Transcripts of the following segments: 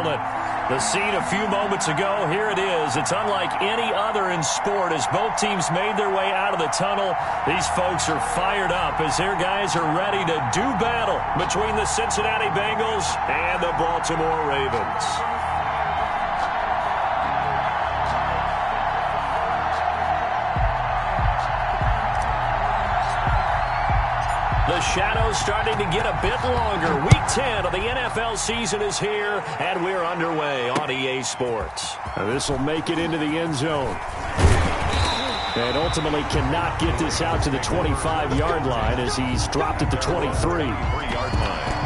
moment. The scene a few moments ago, here it is. It's unlike any other in sport as both teams made their way out of the tunnel. These folks are fired up as their guys are ready to do battle between the Cincinnati Bengals and the Baltimore Ravens. The shadow's starting to get a bit longer. Week 10 of the NFL season is here, and we're underway on EA Sports. This will make it into the end zone. And ultimately cannot get this out to the 25-yard line as he's dropped at the 23-yard line.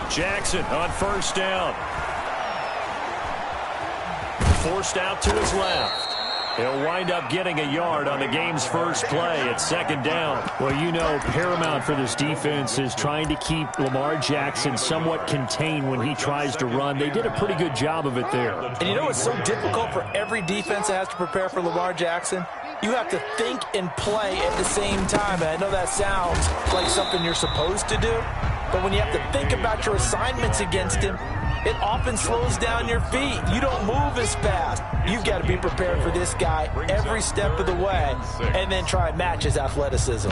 Jackson on first down. Forced out to his left. He'll wind up getting a yard on the game's first play at second down. Well, you know, paramount for this defense is trying to keep Lamar Jackson somewhat contained when he tries to run. They did a pretty good job of it there. And you know it's so difficult for every defense that has to prepare for Lamar Jackson? You have to think and play at the same time. And I know that sounds like something you're supposed to do, but when you have to think about your assignments against him, it often slows down your feet. You don't move as fast. You've got to be prepared for this guy every step of the way and then try and match his athleticism.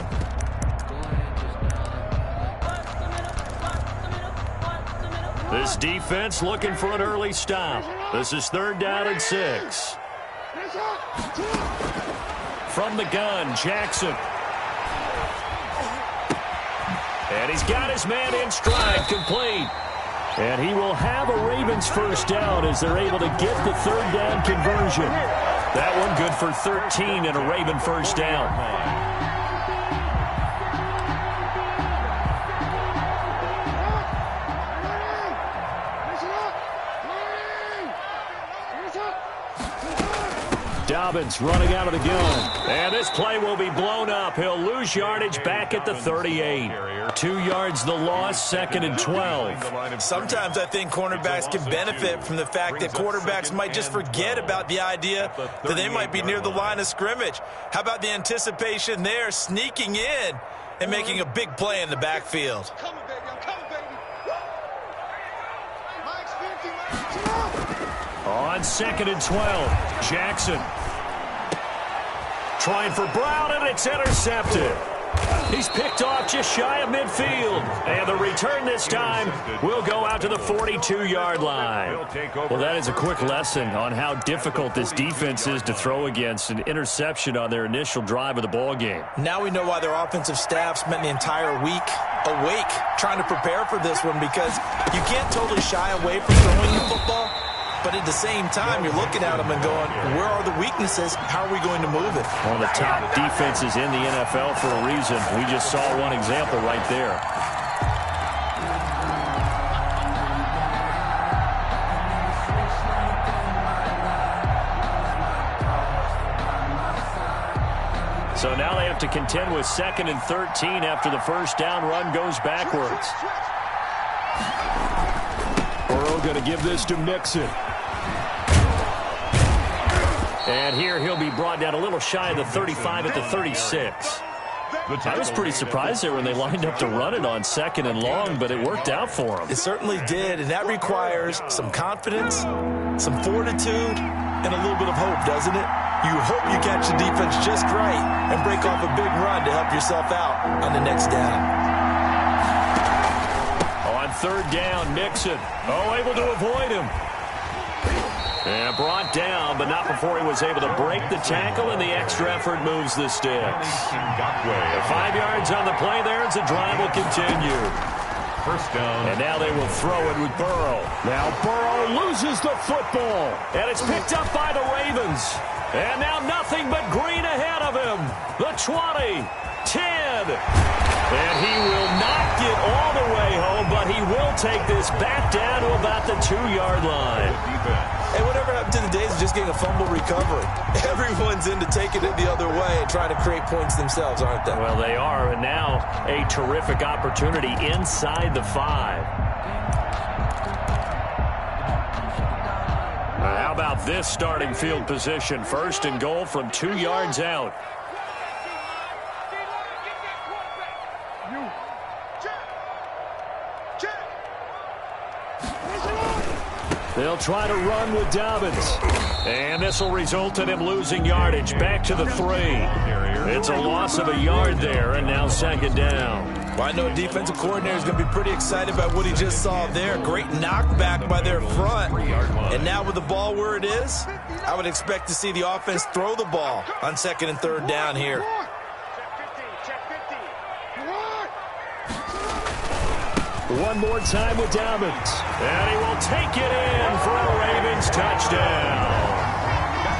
This defense looking for an early stop. This is 3rd down and 6. From the gun, Jackson. And he's got his man in stride, complete. And he will have a Ravens first down as they're able to get the 3rd down conversion. That one good for 13 and a Raven first down. Dobbins running out of the gun. And this play will be blown up. He'll lose yardage back at the 38. 2 yards the loss, 2nd and 12. Sometimes I think cornerbacks can benefit from the fact that quarterbacks might just forget about the idea that they might be near the line of scrimmage. How about the anticipation there, sneaking in and making a big play in the backfield? On 2nd and 12, Jackson. Trying for Brown, and it's intercepted. He's picked off just shy of midfield. And the return this time will go out to the 42-yard line. Well, that is a quick lesson on how difficult this defense is to throw against. An interception on their initial drive of the ball game. Now we know why their offensive staff spent the entire week awake trying to prepare for this one, because you can't totally shy away from throwing the football. But at the same time, you're looking at them and going, where are the weaknesses? How are we going to move it? One of the top defenses in the NFL for a reason. We just saw one example right there. So now they have to contend with 2nd and 13 after the first down run goes backwards. Burrow going to give this to Mixon. And here he'll be brought down a little shy of the 35 at the 36. I was pretty surprised there when they lined up to run it on 2nd and long, but it worked out for them. It certainly did, and that requires some confidence, some fortitude, and a little bit of hope, doesn't it? You hope you catch the defense just right and break off a big run to help yourself out on the next down. On 3rd down, Mixon. able to avoid him. And brought down, but not before he was able to break the tackle, and the extra effort moves the sticks. 5 yards on the play there as the drive will continue. First down. And now they will throw it with Burrow. Now Burrow loses the football. And it's picked up by the Ravens. And now nothing but green ahead of him. The 20, 10. And he will not get all the way home, but he will take this back down to about the 2-yard line. Hey, whatever happened to the days of just getting a fumble recovery? Everyone's into taking it the other way and trying to create points themselves, aren't they? Well, they are, and now a terrific opportunity inside the 5. about this starting field position? First and goal from 2 yards out. They'll try to run with Dobbins. And this will result in him losing yardage. Back to the 3. It's a loss of a yard there, and now second down. Well, I know defensive coordinator is going to be pretty excited about what he just saw there. Great knockback by their front. And now with the ball where it is, I would expect to see the offense throw the ball on second and third down here. One more time with Dobbins. And he will take it in for a Ravens touchdown.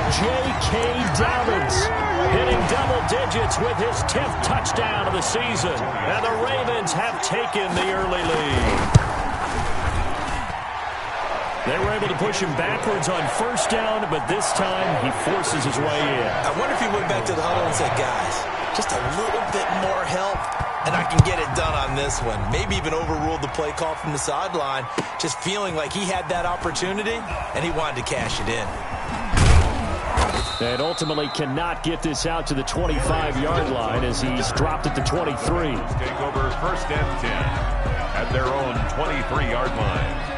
J.K. Dobbins hitting double digits with his 10th touchdown of the season. And the Ravens have taken the early lead. They were able to push him backwards on first down, but this time he forces his way in. I wonder if he went back to the huddle and said, guys, just a little bit more help, and I can get it done on this one. Maybe even overruled the play call from the sideline, just feeling like he had that opportunity, and he wanted to cash it in. And ultimately cannot get this out to the 25-yard line as he's dropped at the 23. Take over first and 10 at their own 23-yard line.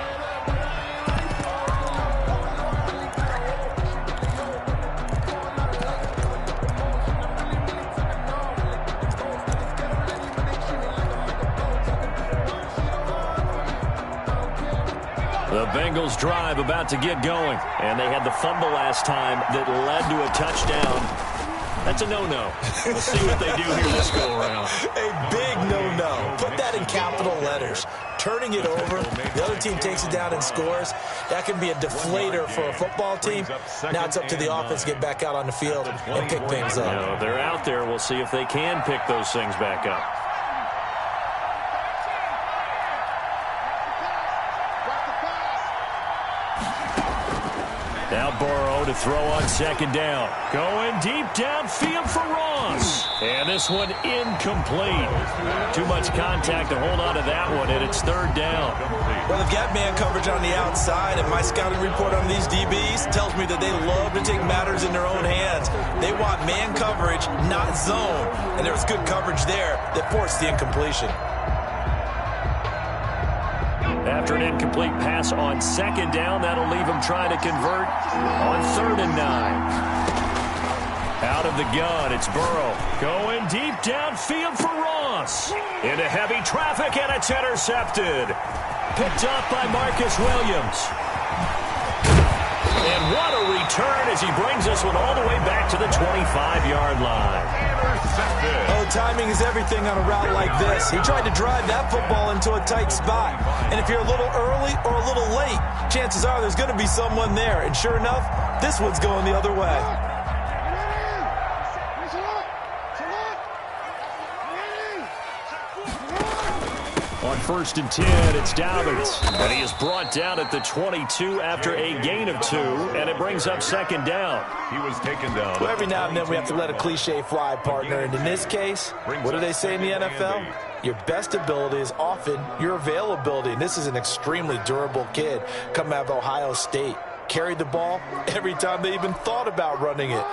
The Bengals drive about to get going. And they had the fumble last time that led to a touchdown. That's a no-no. We'll see what they do here this go-around. A big no-no. Put that in capital letters. Turning it over, the other team takes it down and scores. That can be a deflator for a football team. Now it's up to the offense to get back out on the field and pick things up. You know, they're out there. We'll see if they can pick those things back up. Now Burrow to throw on second down. Going deep downfield for Ross. And this one incomplete. Too much contact to hold on to that one, and it's third down. Well, they've got man coverage on the outside, and my scouting report on these DBs tells me that they love to take matters in their own hands. They want man coverage, not zone. And there was good coverage there that forced the incompletion. After an incomplete pass on second down, that'll leave him trying to convert on 3rd and 9. Out of the gun, it's Burrow. Going deep downfield for Ross. Into heavy traffic, and it's intercepted. Picked up by Marcus Williams. And what a return as he brings this one all the way back to the 25-yard line. Oh, timing is everything on a route like this. He tried to drive that football into a tight spot. And if you're a little early or a little late, chances are there's going to be someone there. And sure enough, this one's going the other way. On 1st and 10, it's Dobbins. And he is brought down at the 22 after a gain of 2, and it brings up second down. He was taken down. Well, every now and then we have to let a cliche fly, partner. And in this case, what do they say in the NFL? Your best ability is often your availability. And this is an extremely durable kid coming out of Ohio State. Carried the ball every time they even thought about running it.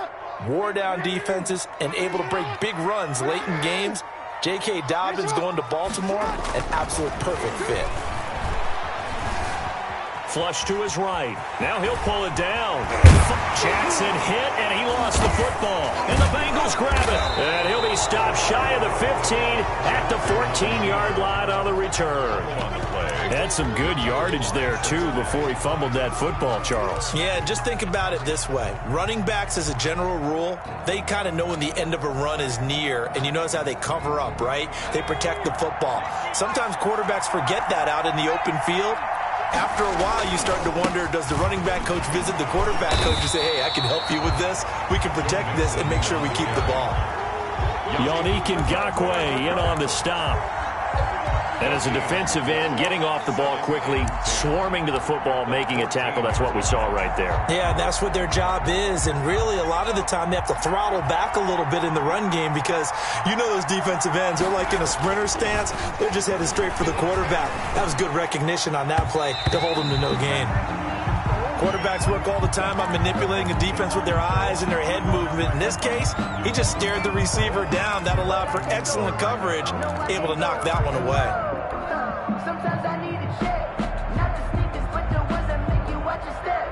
Wore down defenses and able to break big runs late in games. J.K. Dobbins going to Baltimore, an absolute perfect fit. Flush to his right. Now he'll pull it down. Jackson hit, and he lost the football. And the Bengals grab it. And he'll be stopped shy of the 15 at the 14-yard line on the return. Had some good yardage there, too, before he fumbled that football, Charles. Yeah, just think about it this way. Running backs, as a general rule, they kind of know when the end of a run is near, and you notice how they cover up, right? They protect the football. Sometimes quarterbacks forget that out in the open field. After a while, you start to wonder, does the running back coach visit the quarterback coach and say, hey, I can help you with this. We can protect this and make sure we keep the ball. Yannick Ngakoue in on the stop. And as a defensive end, getting off the ball quickly, swarming to the football, making a tackle. That's what we saw right there. Yeah, that's what their job is. And really, a lot of the time, they have to throttle back a little bit in the run game because you know those defensive ends, they're like in a sprinter stance. They're just headed straight for the quarterback. That was good recognition on that play to hold him to no gain. Quarterbacks work all the time on manipulating a defense with their eyes and their head movement. In this case, he just stared the receiver down. That allowed for excellent coverage, able to knock that one away. Sometimes I need a check, not the sneakers, but the ones that make you watch your step.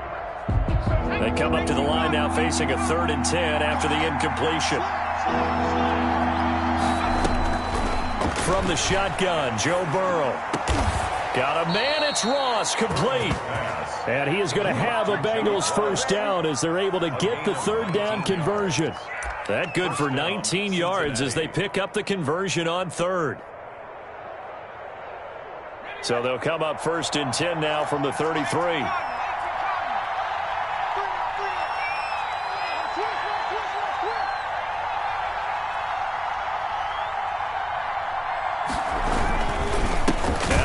They come up to the line now facing a 3rd and 10 after the incompletion. From the shotgun, Joe Burrow. Got a man, it's Ross, complete. And he is going to have a Bengals first down as they're able to get the 3rd down conversion. That good for 19 yards as they pick up the conversion on 3rd. So they'll come up 1st and 10 now from the 33.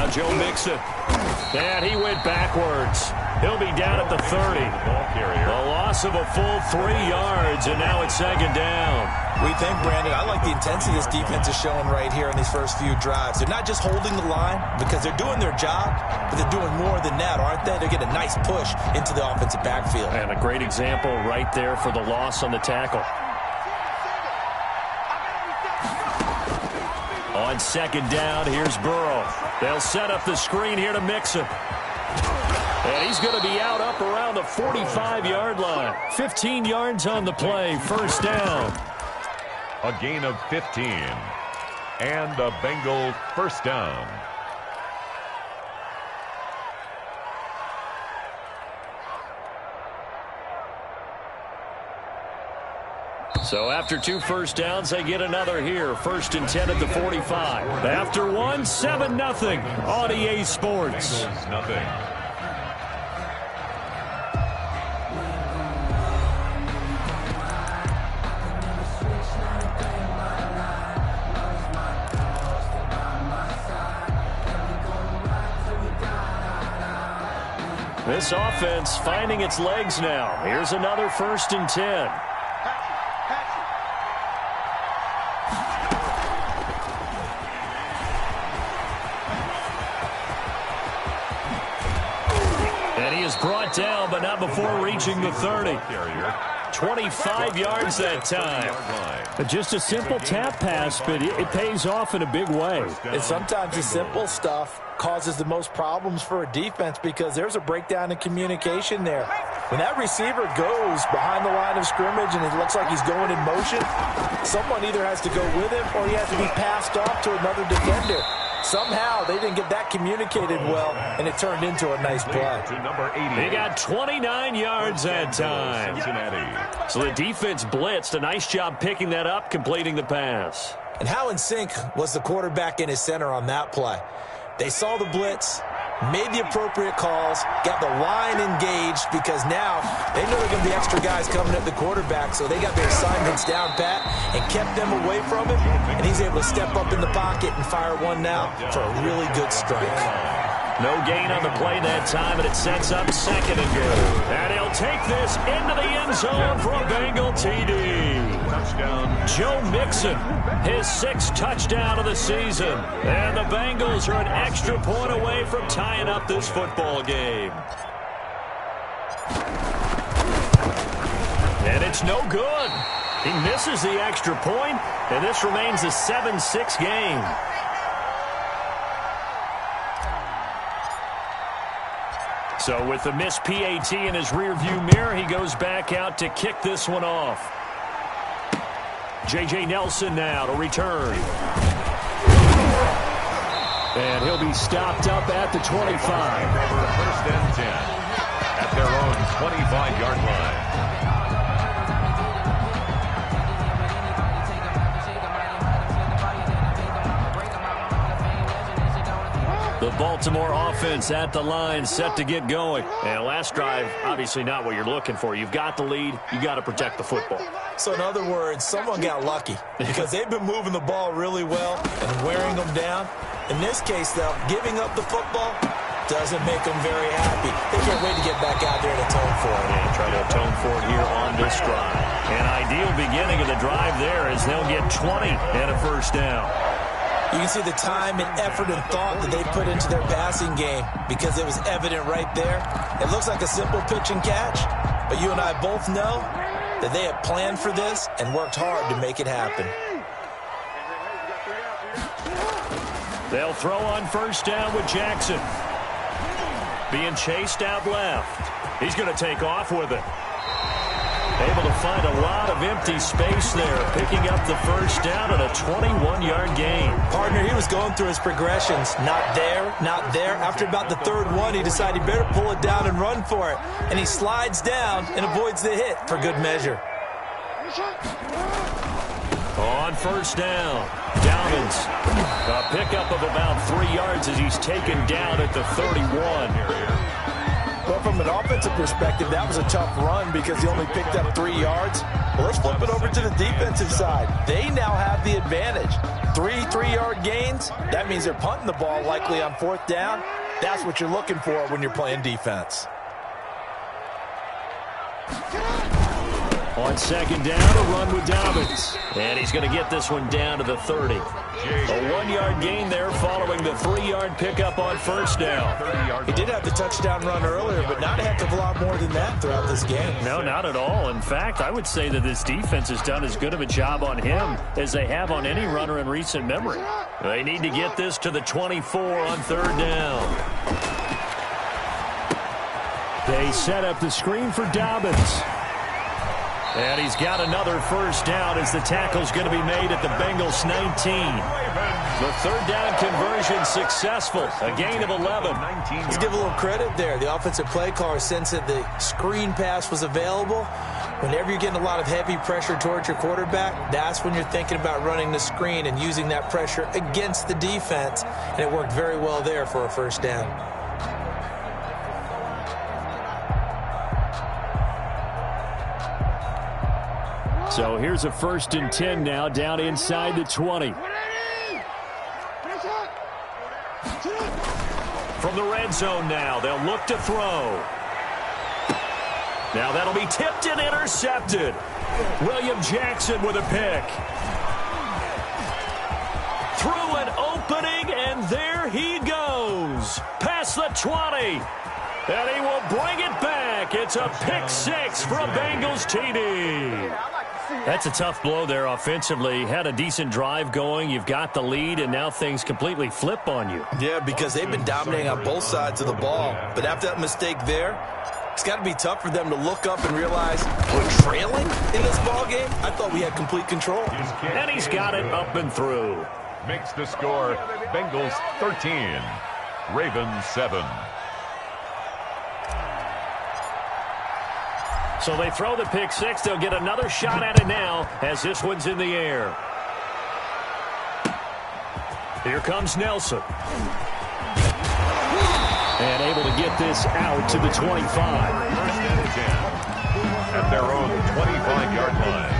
Joe Mixon. And he went backwards. He'll be down at the 30. A loss of a full 3 yards, and now it's 2nd down. We think, Brandon, I like the intensity this defense is showing right here in these first few drives. They're not just holding the line because they're doing their job, but they're doing more than that, aren't they? They're getting a nice push into the offensive backfield. And a great example right there for the loss on the tackle. On 2nd down, here's Burrow. They'll set up the screen here to Mixon. And he's going to be out up around the 45-yard line. 15 yards on the play, 1st down. A gain of 15. And a Bengal first down. So after 2 first downs, they get another here. 1st and 10 at the 45. After one, 7-0 on EA Sports. Nothing. This offense finding its legs now. Here's another 1st and 10. Brought down, but not before reaching the 30. 25 yards that time. Just a simple tap pass, but it pays off in a big way. And sometimes the simple stuff causes the most problems for a defense because there's a breakdown in communication there. When that receiver goes behind the line of scrimmage and it looks like he's going in motion, someone either has to go with him or he has to be passed off to another defender. Somehow they didn't get that communicated well, and it turned into a nice play. They got 29 yards that time. So the defense blitzed. A nice job picking that up, completing the pass. And how in sync was the quarterback and his center on that play? They saw the blitz, made the appropriate calls, got the line engaged because now they know there are going to be extra guys coming at the quarterback, so they got their assignments down pat and kept them away from him, and he's able to step up in the pocket and fire one now for a really good strike. No gain on the play that time, and it sets up 2nd and goal. And he'll take this into the end zone for a Bengal TD. Touchdown. Joe Mixon, his 6th touchdown of the season. And the Bengals are an extra point away from tying up this football game. And it's no good. He misses the extra point, and this remains a 7-6 game. So with the missed PAT in his rearview mirror, he goes back out to kick this one off. J.J. Nelson now to return. And he'll be stopped up at the 25. 1st and 10 at their own 25-yard line. The Baltimore offense at the line, set to get going. And last drive, obviously not what you're looking for. You've got the lead. You got to protect the football. So in other words, someone got lucky because they've been moving the ball really well and wearing them down. In this case, though, giving up the football doesn't make them very happy. They can't wait to get back out there and atone for it. And try to atone for it here on this drive. An ideal beginning of the drive there as they'll get 20 and a 1st down. You can see the time and effort and thought that they put into their passing game because it was evident right there. It looks like a simple pitch and catch, but you and I both know that they had planned for this and worked hard to make it happen. They'll throw on first down with Jackson. Being chased out left. He's going to take off with it. Able to find a lot of empty space there, picking up the first down at a 21-yard gain. Partner, he was going through his progressions. Not there, not there. After about the third one, he decided he better pull it down and run for it. And he slides down and avoids the hit for good measure. On first down, Dobbins. A pickup of about 3 yards as he's taken down at the 31. Well, from an offensive perspective, that was a tough run because he only picked up 3 yards. Well, let's flip it over to the defensive side. They now have the advantage. 3-3-yard gains, that means they're punting the ball likely on fourth down. That's what you're looking for when you're playing defense. On second down, a run with Dobbins. And he's going to get this one down to the 30. A 1-yard gain there following the 3-yard pickup on first down. He did have the touchdown run earlier, but not a heck of a lot more than that throughout this game. No, not at all. In fact, I would say that this defense has done as good of a job on him as they have on any runner in recent memory. They need to get this to the 24 on third down. They set up the screen for Dobbins. And he's got another first down as the tackle's going to be made at the Bengals 19. The third down conversion successful. A gain of 11. Let's give a little credit there. The offensive play caller sensed that the screen pass was available. Whenever you're getting a lot of heavy pressure towards your quarterback, that's when you're thinking about running the screen and using that pressure against the defense. And it worked very well there for a first down. So here's a 1st and 10 now, down inside the 20. From the red zone now, they'll look to throw. Now that'll be tipped and intercepted. William Jackson with a pick. Through an opening, and there he goes. Past the 20. And he will bring it back. It's a pick six for a Bengals TD. That's a tough blow there offensively. Had a decent drive going. You've got the lead, and now things completely flip on you. Yeah, because they've been dominating on both sides of the ball. But after that mistake there, it's got to be tough for them to look up and realize we're trailing in this ball game. I thought we had complete control. And he's got it up and through. Makes the score Bengals 13, Ravens 7. So they throw the pick six. They'll get another shot at it now as this one's in the air. Here comes Nelson. And able to get this out to the 25. 1st and 10 at their own 25-yard line.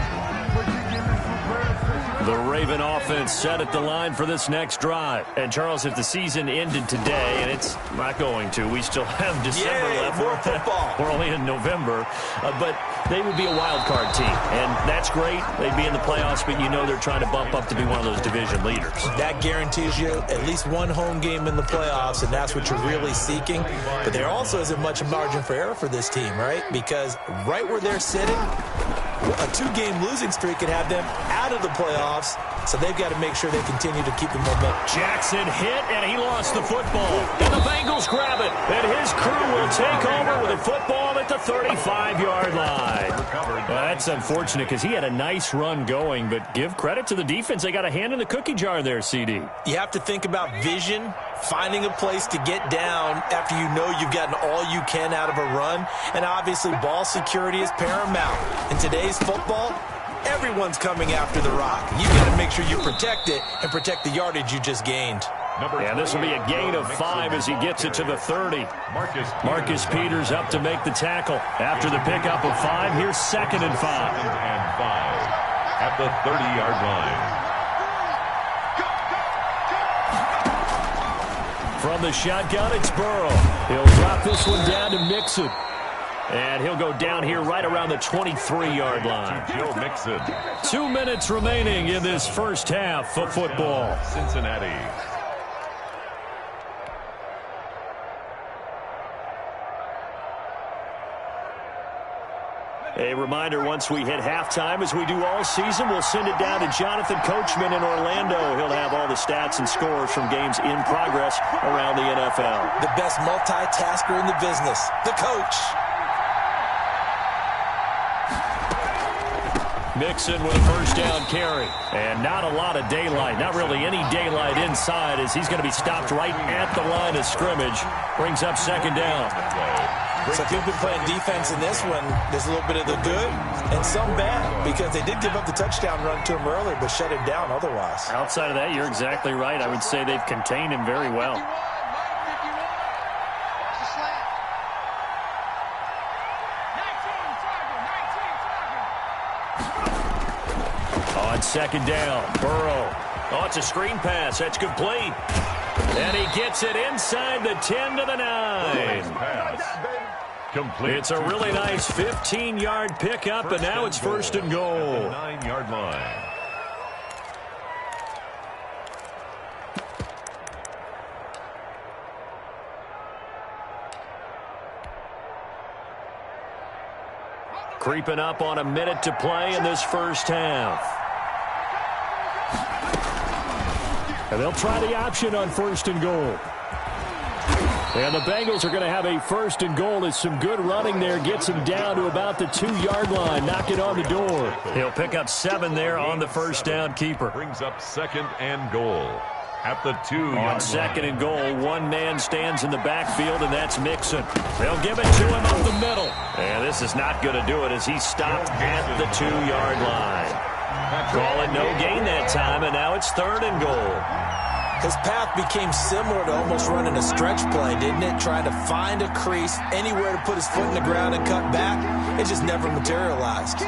The Raven offense set at the line for this next drive. And, Charles, if the season ended today, and it's not going to, we still have December left. More football. We're only in November. But they would be a wild card team. And that's great. They'd be in the playoffs, but you know they're trying to bump up to be one of those division leaders. That guarantees you at least one home game in the playoffs, and that's what you're really seeking. But there also isn't much margin for error for this team, right? Because right where they're sitting, a 2-game losing streak could have them out of the playoffs, so they've got to make sure they continue to keep the momentum. Jackson hit, and he lost the football. And the Bengals grab it, and his crew will take over with a football at the 35-yard line. Well, that's unfortunate because he had a nice run going, but give credit to the defense. They got a hand in the cookie jar there, CD. You have to think about vision, finding a place to get down after you know you've gotten all you can out of a run, and obviously ball security is paramount. In today's football, everyone's coming after the rock. You've got to make sure you protect it and protect the yardage you just gained. And this will be a gain of 5 as he gets it to the 30. Marcus Peters up to make the tackle. After the pickup of 5, here's 2nd and 5. 2nd and 5 at the 30-yard line. From the shotgun, it's Burrow. He'll drop this one down to Mixon. And he'll go down here right around the 23-yard line. Joe Mixon. 2 minutes remaining in this first half of football. Cincinnati. A reminder, once we hit halftime, as we do all season, we'll send it down to Jonathan Coachman in Orlando. He'll have all the stats and scores from games in progress around the NFL. The best multitasker in the business, the coach. Mixon with a first down carry. And not a lot of daylight, not really any daylight inside, as he's going to be stopped right at the line of scrimmage. Brings up second down. So if you've been playing defense in this one, there's a little bit of the good and some bad, because they did give up the touchdown run to him earlier, but shut him down otherwise. Outside of that, you're exactly right. I would say they've contained him very well. On second down, Burrow. Oh, it's a screen pass. That's complete. And he gets it inside the 10 to the 9. Complete. It's a really nice 15-yard pickup, and now it's first and goal. 9-yard line. Creeping up on a minute to play in this first half. And they'll try the option on first and goal. And the Bengals are going to have a first and goal as some good running there gets him down to about the 2-yard line. Knock it on the door. He'll pick up 7 there on the first down keeper. Brings up second and goal at the 2-yard line. On second and goal, one man stands in the backfield, and that's Mixon. They'll give it to him up the middle. And this is not going to do it as he's stopped at the 2-yard line. Call it no gain that time, and now it's third and goal. His path became similar to almost running a stretch play, didn't it? Trying to find a crease, anywhere to put his foot in the ground and cut back. It just never materialized.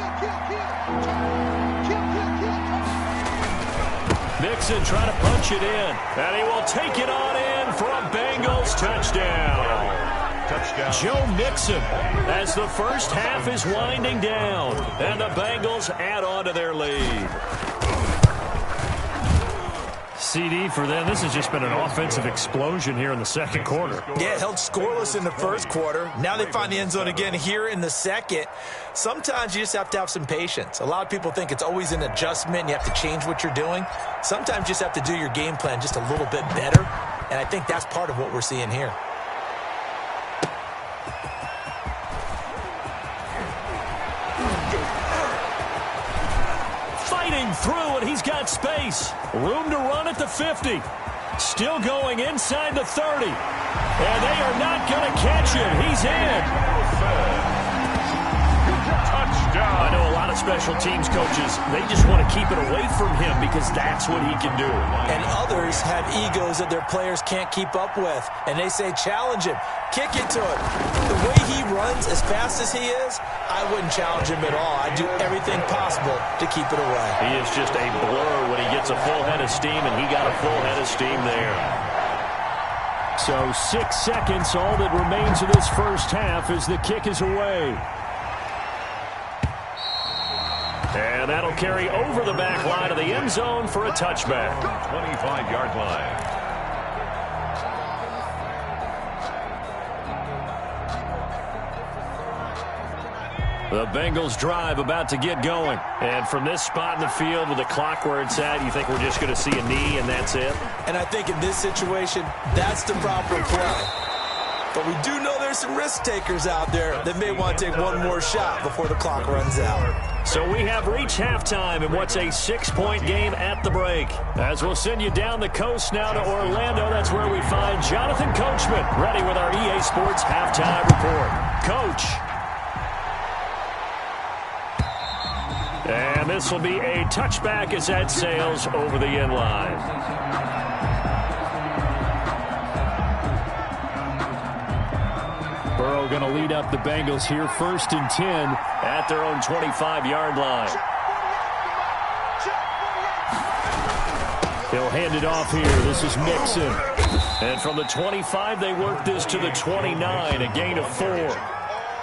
Mixon trying to punch it in, and he will take it on in for a Bengals touchdown. Joe Mixon, as the first half is winding down, and the Bengals add on to their lead. CD for them. This has just been an offensive explosion here in the second quarter. Yeah, held scoreless in the first quarter. Now they find the end zone again here in the second. Sometimes you just have to have some patience. A lot of people think it's always an adjustment. You have to change what you're doing. Sometimes you just have to do your game plan just a little bit better, and I think that's part of what we're seeing here. Through, and he's got space. Room to run at the 50. Still going inside the 30. And they are not going to catch him. He's in. Touchdown. I know a lot of special teams coaches, they just want to keep it away from him because that's what he can do. And others have egos that their players can't keep up with. And they say, challenge him. Kick it to him. The way he runs as fast as he is, I wouldn't challenge him at all. I'd do everything possible to keep it away. He is just a blur when he gets a full head of steam, and he got a full head of steam there. So 6 seconds, all that remains of this first half as the kick is away. And that'll carry over the back line of the end zone for a touchback. 25-yard line. The Bengals drive about to get going. And from this spot in the field with the clock where it's at, you think we're just going to see a knee and that's it? And I think in this situation, that's the proper play. But we do know there's some risk takers out there that may want to take one more shot before the clock runs out. So we have reached halftime in what's a 6-point game at the break. As we'll send you down the coast now to Orlando, that's where we find Jonathan Coachman, ready with our EA Sports halftime report. Coach. And this will be a touchback as that sails over the end line. Burrow going to lead up the Bengals here, 1st and 10 at their own 25-yard line. He'll hand it off here. This is Mixon. And from the 25, they work this to the 29, a gain of 4.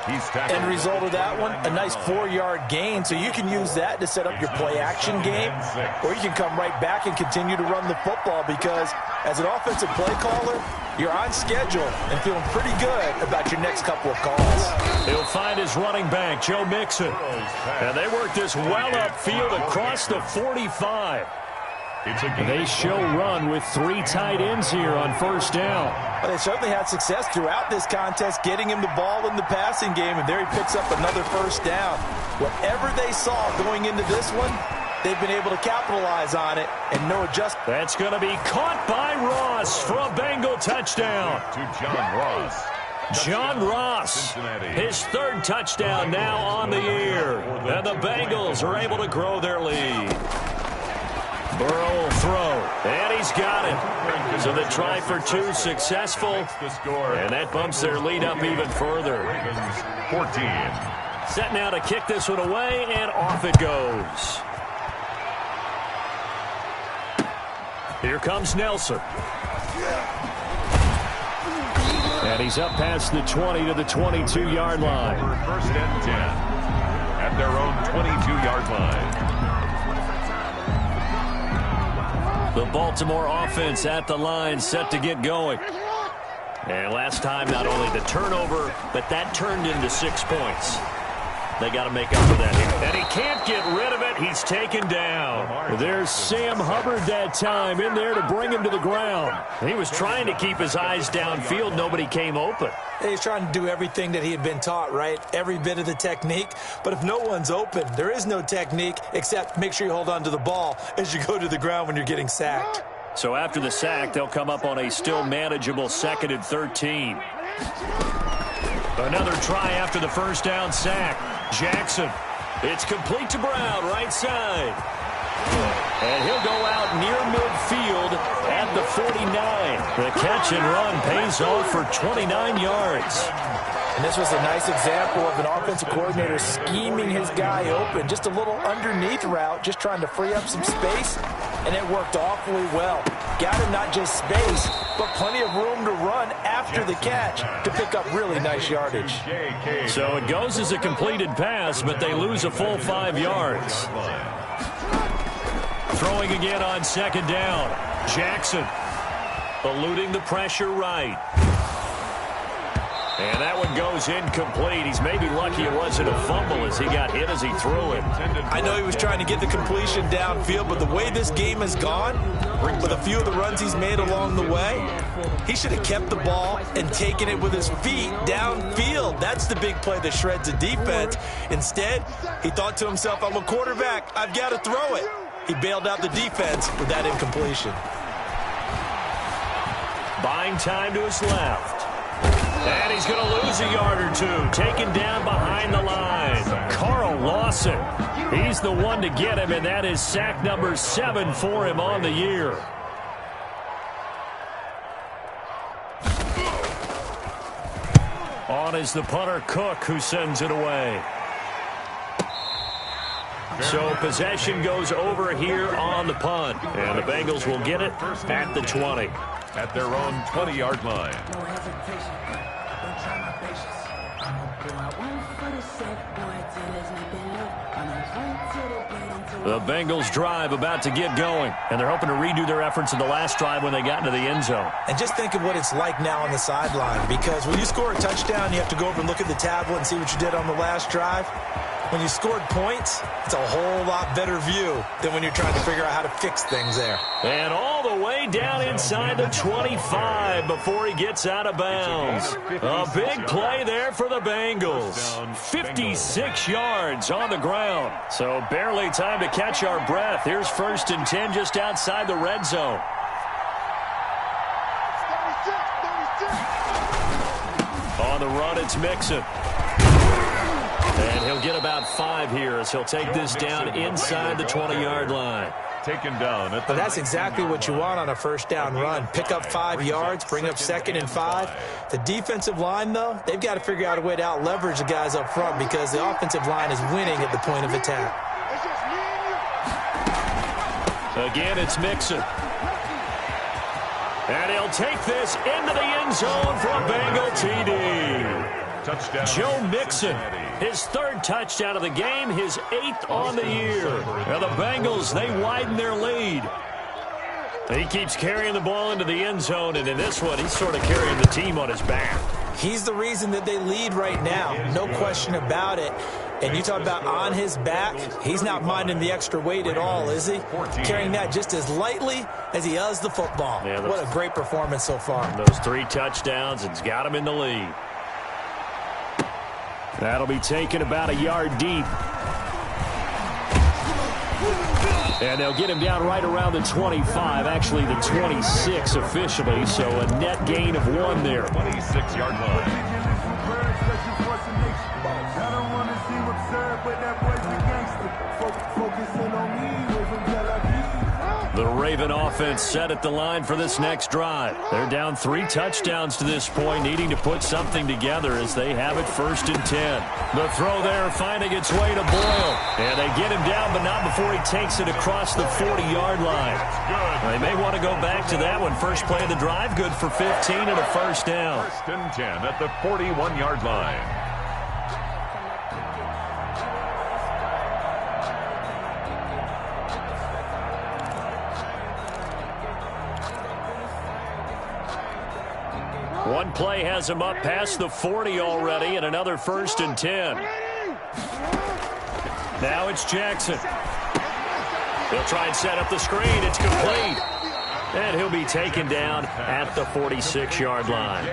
End result of that one, a nice 4-yard gain. So you can use that to set up your play-action game, or you can come right back and continue to run the football because as an offensive play caller, you're on schedule and feeling pretty good about your next couple of calls. He'll find his running back, Joe Mixon. And they work this well upfield across the 45. They show run with 3 tight ends here on first down. Well, they certainly had success throughout this contest getting him the ball in the passing game, and there he picks up another first down. Whatever they saw going into this one, they've been able to capitalize on it and no adjustment. That's going to be caught by Ross for a Bengal touchdown. To John Ross. John Ross, his 3rd touchdown now on the year. And the Bengals are able to grow their lead. Burrow will throw, and he's got it. So the try for 2 successful, and that bumps their lead up even further. 14. Set now to kick this one away, and off it goes. Here comes Nelson. And he's up past the 20 to the 22-yard line. First and 10 at their own 22-yard line. The Baltimore offense at the line, set to get going. And last time, not only the turnover, but that turned into 6 points. They got to make up for that here. And he can't get rid of it. He's taken down. There's Sam Hubbard that time in there to bring him to the ground. He was trying to keep his eyes downfield. Nobody came open. He's trying to do everything that he had been taught, right? Every bit of the technique. But if no one's open, there is no technique except make sure you hold on to the ball as you go to the ground when you're getting sacked. So after the sack, they'll come up on a still manageable 2nd and 13. Another try after the first down sack. Jackson. It's complete to Brown, right side. And he'll go out near midfield at the 49. The catch and run pays off for 29 yards. And this was a nice example of an offensive coordinator scheming his guy open. Just a little underneath route, just trying to free up some space, and it worked awfully well. Got him not just space, but plenty of room to run after the catch to pick up really nice yardage. So it goes as a completed pass, but they lose a full 5 yards. Throwing again on 2nd down. Jackson eluding the pressure right. And that one goes incomplete. He's maybe lucky it wasn't a fumble as he got hit as he threw it. I know he was trying to get the completion downfield, but the way this game has gone, with a few of the runs he's made along the way, he should have kept the ball and taken it with his feet downfield. That's the big play that shreds a defense. Instead, he thought to himself, I'm a quarterback. I've got to throw it. He bailed out the defense with that incompletion. Buying time to his left. And he's going to lose a yard or 2. Taken down behind the line. Carl Lawson. He's the one to get him, and that is sack number 7 for him on the year. On is the punter, Cook, who sends it away. So possession goes over here on the punt. And the Bengals will get it at the 20. At their own 20-yard line. No hesitation. Don't try my patience. I'ma pull out one for the safe boy till there's nothing left. I'ma run to the plate until The Bengals drive about to get going, and they're hoping to redo their efforts in the last drive when they got into the end zone. And just think of what it's like now on the sideline, because when you score a touchdown, you have to go over and look at the tablet and see what you did on the last drive. When you scored points, it's a whole lot better view than when you're trying to figure out how to fix things there. And all the way down inside the 25 before he gets out of bounds. A big play there for the Bengals. 56 yards on the ground. So barely time to catch our breath. Here's 1st and 10 just outside the red zone. On the run, it's Mixon. And he'll get about 5 here as he'll take this down inside the 20-yard line. Taken down. But that's exactly what you want on a first down run. Pick up 5 yards, bring up 2nd and 5. The defensive line, though, they've got to figure out a way to out-leverage the guys up front because the offensive line is winning at the point of attack. Again, it's Mixon. And he'll take this into the end zone for a Bengal TD. Touchdown. Joe Mixon, his third touchdown of the game, his 8th on the year. Now the Bengals, they widen their lead. He keeps carrying the ball into the end zone, and in this one, he's sort of carrying the team on his back. He's the reason that they lead right now. No question about it. And you talk about on his back, he's not minding the extra weight at all, is he? Carrying that just as lightly as he does the football. Yeah, what a great performance so far. Those 3 touchdowns, it's got him in the lead. That'll be taken about a yard deep. And they'll get him down right around the 25, actually the 26 officially, so a net gain of 1 there. 26-yard line. The Raven offense set at the line for this next drive. They're down 3 touchdowns to this point, needing to put something together as they have it 1st and 10. The throw there finding its way to Boyle. And they get him down, but not before he takes it across the 40-yard line. They may want to go back to that one. First play of the drive, good for 15 and a first down. 1st and 10 at the 41-yard line. One play has him up past the 40 already, and another 1st and 10. Now it's Jackson. He'll try and set up the screen. It's complete. And he'll be taken down at the 46-yard line.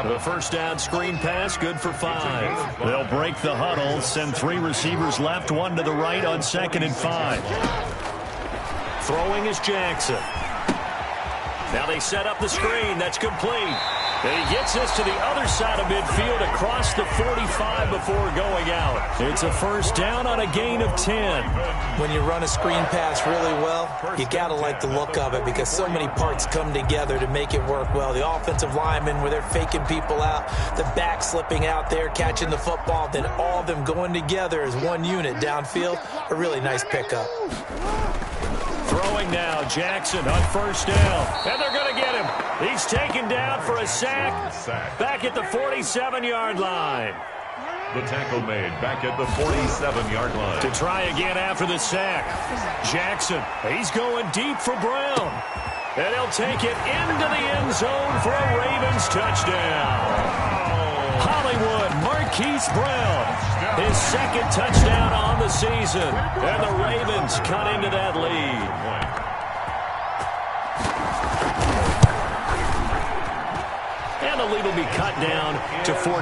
The first down screen pass, good for 5. They'll break the huddle, send 3 receivers left, 1 to the right on 2nd and 5. Throwing is Jackson. Now they set up the screen. That's complete. And he gets this to the other side of midfield across the 45 before going out. It's a first down on a gain of 10. When you run a screen pass really well, you got to like the look of it because so many parts come together to make it work well. The offensive linemen, where they're faking people out, the back slipping out there, catching the football, then all of them going together as one unit downfield. A really nice pickup. Throwing now, Jackson on first down. And they're going to get him. He's taken down for a sack back at the 47-yard line. The tackle made back at the 47-yard line. To try again after the sack. Jackson, he's going deep for Brown. And he'll take it into the end zone for a Ravens touchdown. Hollywood Marquise Brown, his 2nd touchdown on the season. And the Ravens cut into that lead. And the lead will be cut down to 14.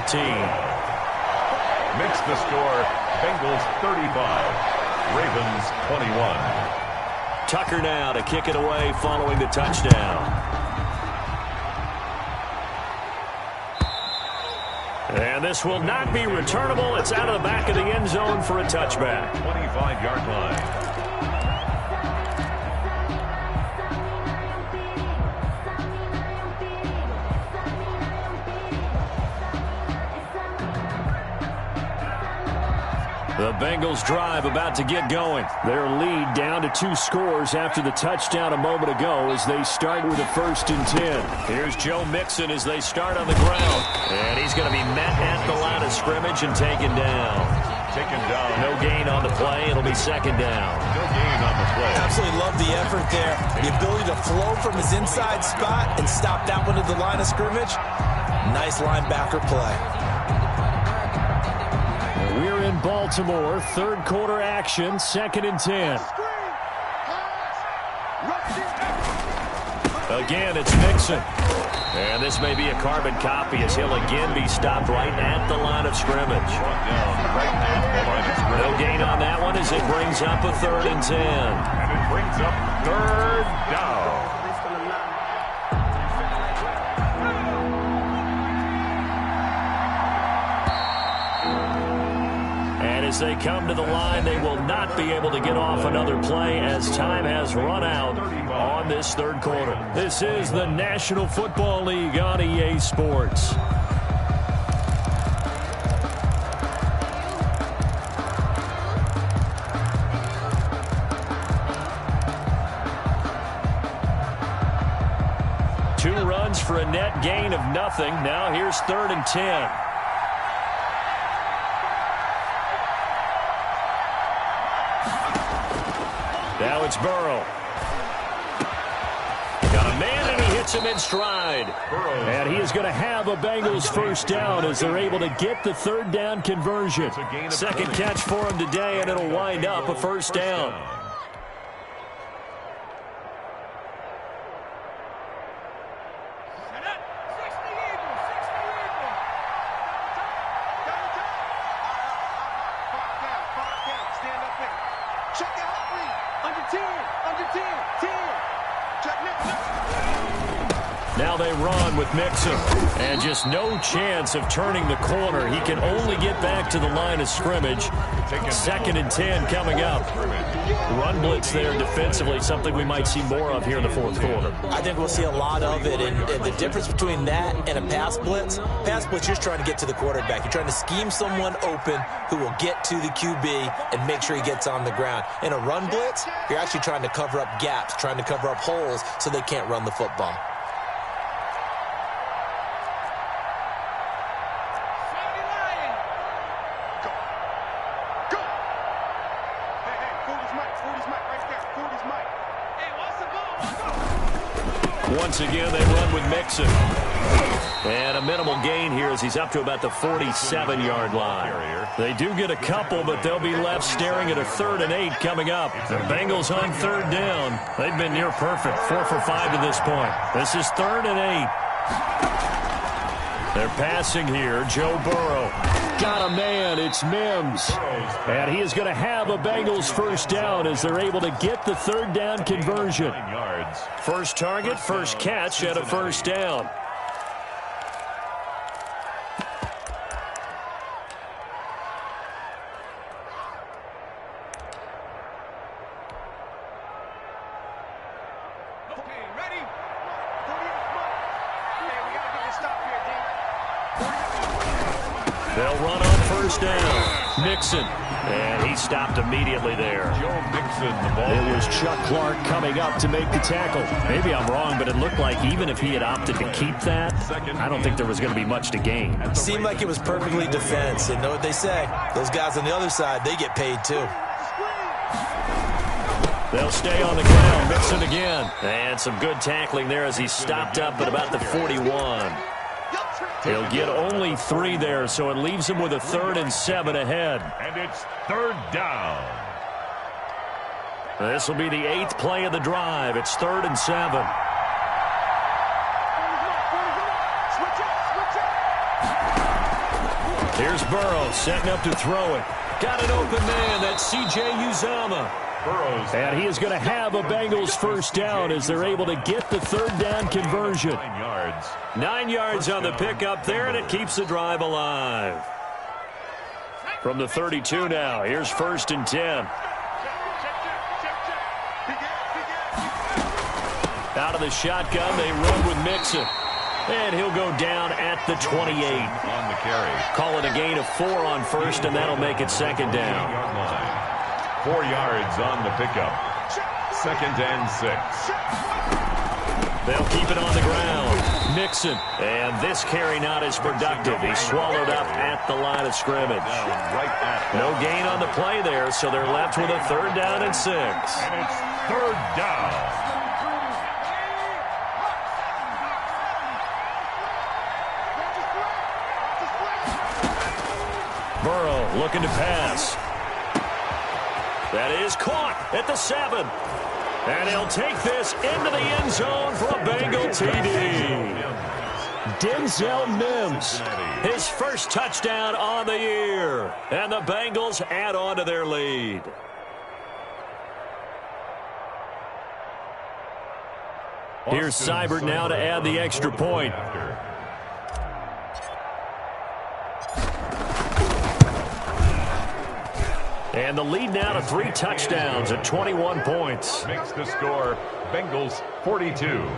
Makes the score Bengals 35, Ravens 21. Tucker now to kick it away following the touchdown. And this will not be returnable. It's out of the back of the end zone for a touchback. 25-yard line. The Bengals drive about to get going. Their lead down to 2 scores after the touchdown a moment ago as they start with a 1st and 10. Here's Joe Mixon as they start on the ground. And he's going to be met at the line of scrimmage and taken down. Taken down. No gain on the play. It'll be 2nd down. No gain on the play. Absolutely love the effort there. The ability to flow from his inside spot and stop that one at the line of scrimmage. Nice linebacker play. We're in Baltimore, 3rd quarter action, 2nd and 10. Again, it's Mixon. And this may be a carbon copy as he'll again be stopped right at the line of scrimmage. No gain on that one as it brings up a 3rd and 10. And it brings up 3rd down. As they come to the line, they will not be able to get off another play as time has run out on this 3rd quarter. This is the National Football League on EA Sports. Two runs for a net gain of nothing. Now here's 3rd and 10. Now it's Burrow. Got a man, and he hits him in stride. And he is going to have a Bengals first down as they're able to get the third down conversion. Second catch for him today, and it'll wind up a first down. Now they run with Mixon, and just no chance of turning the corner. He can only get back to the line of scrimmage. Second and 10 coming up. Run blitz there defensively, something we might see more of here in the fourth quarter. I think we'll see a lot of it, and the difference between that and a pass blitz, you're just trying to get to the quarterback. You're trying to scheme someone open who will get to the QB and make sure he gets on the ground. In a run blitz, you're actually trying to cover up gaps, trying to cover up holes so they can't run the football. Once again, they run with Mixon. And a minimal gain here as he's up to about the 47-yard line. They do get a couple, but they'll be left staring at a 3rd and 8 coming up. The Bengals on 3rd down. They've been near perfect, 4 for 5 to this point. This is 3rd and 8. They're passing here. Joe Burrow. Got a man. It's Mims. And he is going to have a Bengals first down as they're able to get the 3rd down conversion. First target, first catch, and a first down. They'll run on first down. Mixon. And he stopped immediately there. Joe Mixon, the ball. It was Chuck Clark coming up to make the tackle. Maybe I'm wrong, but it looked like even if he had opted to keep that, I don't think there was going to be much to gain. It seemed like it was perfectly defense. And know what they say? Those guys on the other side, they get paid too. They'll stay on the ground. Mixon again. And some good tackling there as he stopped up at about the 41. He'll get only 3 there, so it leaves him with a 3rd and 7 ahead. And it's 3rd down. This will be the 8th play of the drive. It's 3rd and 7. Here's Burrow setting up to throw it. Got an open man. That's C.J. Uzomah. And he is going to have a Bengals first down as they're able to get the 3rd down conversion. 9 yards. 9 yards on the pickup there, and it keeps the drive alive. From the 32 now, here's 1st and 10. Out of the shotgun, they run with Mixon. And he'll go down at the 28. On the carry. Call it a gain of 4 on first, and that'll make it 2nd down. 4 yards on the pickup. 2nd and 6. They'll keep it on the ground. Mixon. And this carry not as productive. He's swallowed up at the line of scrimmage. No gain on the play there, so they're left with a 3rd down and 6. And it's 3rd down. Burrow looking to pass. That is caught at the 7. And he'll take this into the end zone for a Bengal TD. Denzel Mims, his first touchdown on the year. And the Bengals add on to their lead. Here's Seibert now to add the extra point. And the lead now to 3 touchdowns at 21 points. Makes the score Bengals 42,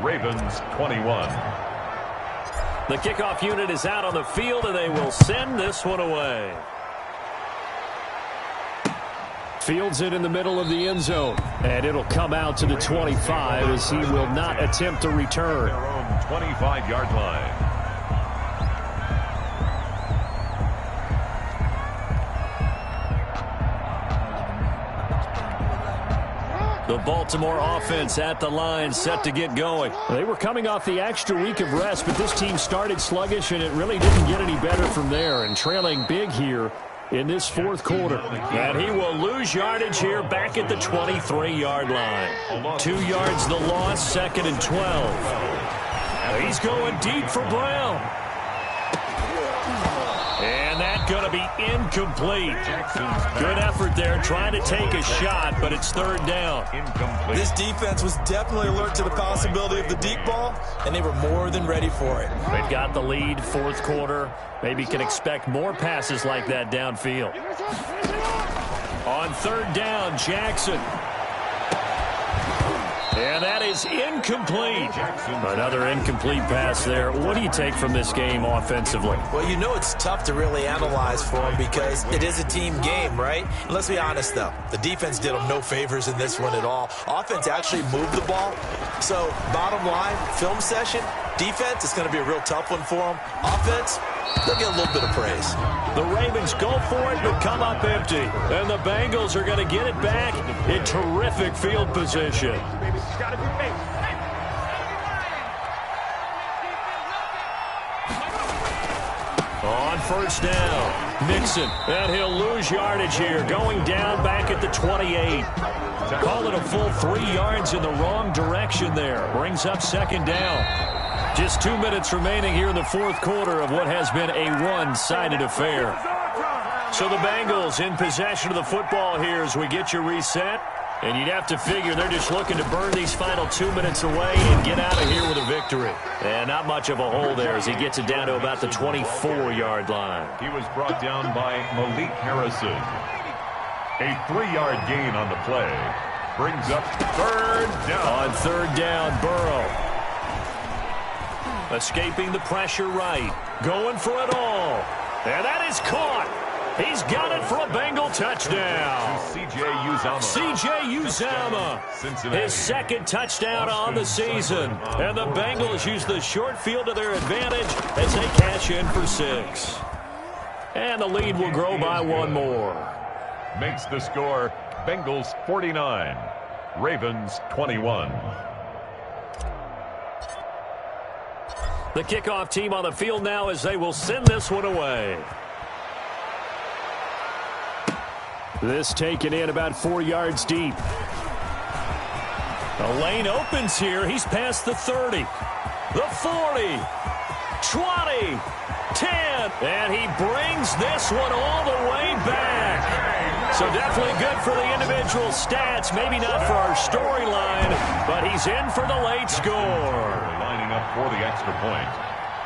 Ravens 21. The kickoff unit is out on the field, and they will send this one away. Fields it in the middle of the end zone, and it'll come out to the 25 as he will not attempt to return. Their own 25-yard line. The Baltimore offense at the line, set to get going. They were coming off the extra week of rest, but this team started sluggish, and it really didn't get any better from there. And trailing big here in this fourth quarter. And he will lose yardage here back at the 23-yard line. 2 yards the loss, 2nd and 12. He's going deep for Brown. And that's going to be incomplete. Good effort there trying to take a shot, but it's 3rd down. This defense was definitely alert to the possibility of the deep ball, and they were more than ready for it. They've got the lead, 4th quarter. Maybe can expect more passes like that downfield. On 3rd down, Jackson. And that is incomplete. Another incomplete pass there. What do you take from this game offensively? Well, you know it's tough to really analyze for them because it is a team game, right? And let's be honest, though. The defense did them no favors in this one at all. Offense actually moved the ball. So, bottom line, film session, defense, it's going to be a real tough one for them. Offense, they'll get a little bit of praise. The Ravens go for it but come up empty. And the Bengals are going to get it back in terrific field position. On 1st down, Mixon, and he'll lose yardage here, going down back at the 28. Call it a full 3 yards in the wrong direction there. Brings up 2nd down. Just 2 minutes remaining here in the 4th quarter of what has been a one-sided affair. So the Bengals in possession of the football here as we get you reset. And you'd have to figure they're just looking to burn these final 2 minutes away and get out of here with a victory. And not much of a hole there as he gets it down to about the 24-yard line. He was brought down by Malik Harrison. A 3-yard gain on the play. Brings up 3rd down. On 3rd down, Burrow. Escaping the pressure right. Going for it all. And that is caught. He's got it for a Bengal touchdown. C.J. Uzomah. C.J. Uzomah. His 2nd touchdown on the season. And the Bengals use the short field to their advantage as they cash in for 6. And the lead will grow by 1 more. Makes the score Bengals 49, Ravens 21. The kickoff team on the field now as they will send this one away. This taken in about 4 yards deep. The lane opens here. He's past the 30, the 40, 20, 10, and he brings this one all the way back. So definitely good for the individual stats. Maybe not for our storyline, but he's in for the late score. Lining up for the extra point.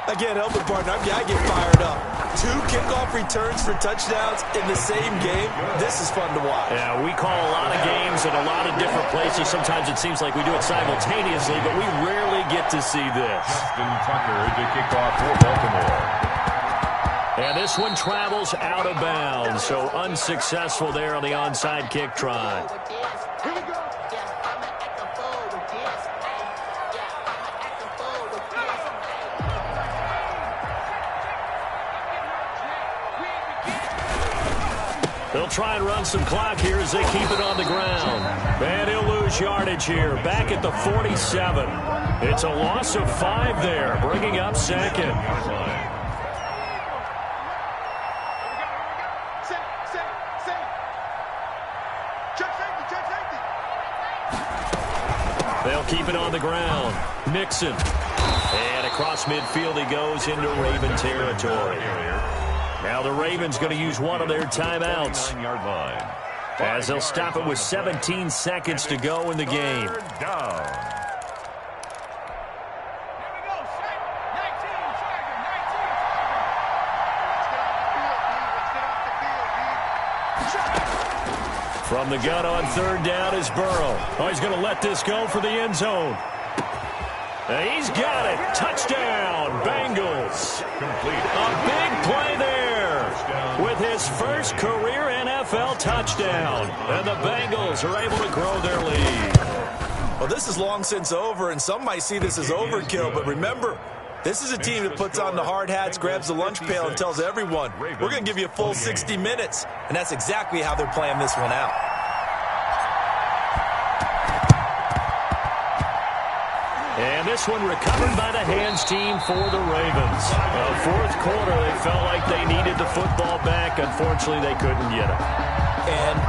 I can't help it, partner. I get fired up. 2 kickoff returns for touchdowns in the same game. This is fun to watch. Yeah, we call a lot of games in a lot of different places. Sometimes it seems like we do it simultaneously, but we rarely get to see this. Justin Tucker to kick off for Baltimore. And this one travels out of bounds, so unsuccessful there on the onside kick try. They'll try and run some clock here as they keep it on the ground. And he'll lose yardage here, back at the 47. It's a loss of 5 there, bringing up 2nd. They'll keep it on the ground. Mixon. And across midfield he goes into Raven territory. Now the Ravens going to use one of their timeouts as they'll stop it with 17 seconds to go in the game. From the gun on 3rd down is Burrow. Oh, he's going to let this go for the end zone. He's got it. Touchdown, Bengals. Complete. A big play there with his first career NFL touchdown. And the Bengals are able to grow their lead. Well, this is long since over, and some might see this as overkill, but remember, this is a team that puts on the hard hats, grabs the lunch pail, and tells everyone, we're going to give you a full 60 minutes. And that's exactly how they're playing this one out. And this one recovered by the hands team for the Ravens. Fourth quarter, they felt like they needed the football back. Unfortunately, they couldn't get it. And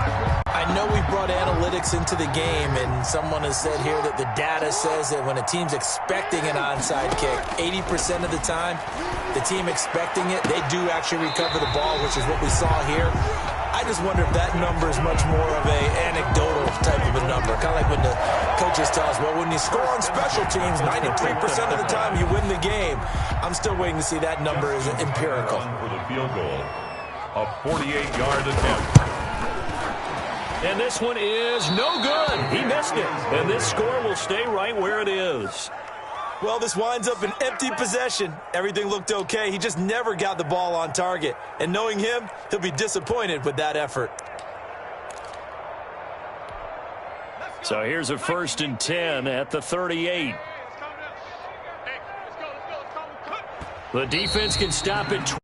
I know we brought analytics into the game, and someone has said here that the data says that when a team's expecting an onside kick, 80% of the time, the team expecting it, they do actually recover the ball, which is what we saw here. I just wonder if that number is much more of a anecdotal type of a number. Kind of like when the coaches tell us, well, when you score on special teams, 93% of the time you win the game. I'm still waiting to see that number is empirical. For the field goal, a 48-yard attempt. And this one is no good. He missed it. And this score will stay right where it is. Well, this winds up an empty possession. Everything looked okay. He just never got the ball on target. And knowing him, he'll be disappointed with that effort. So here's a 1st and 10 at the 38. The defense can stop at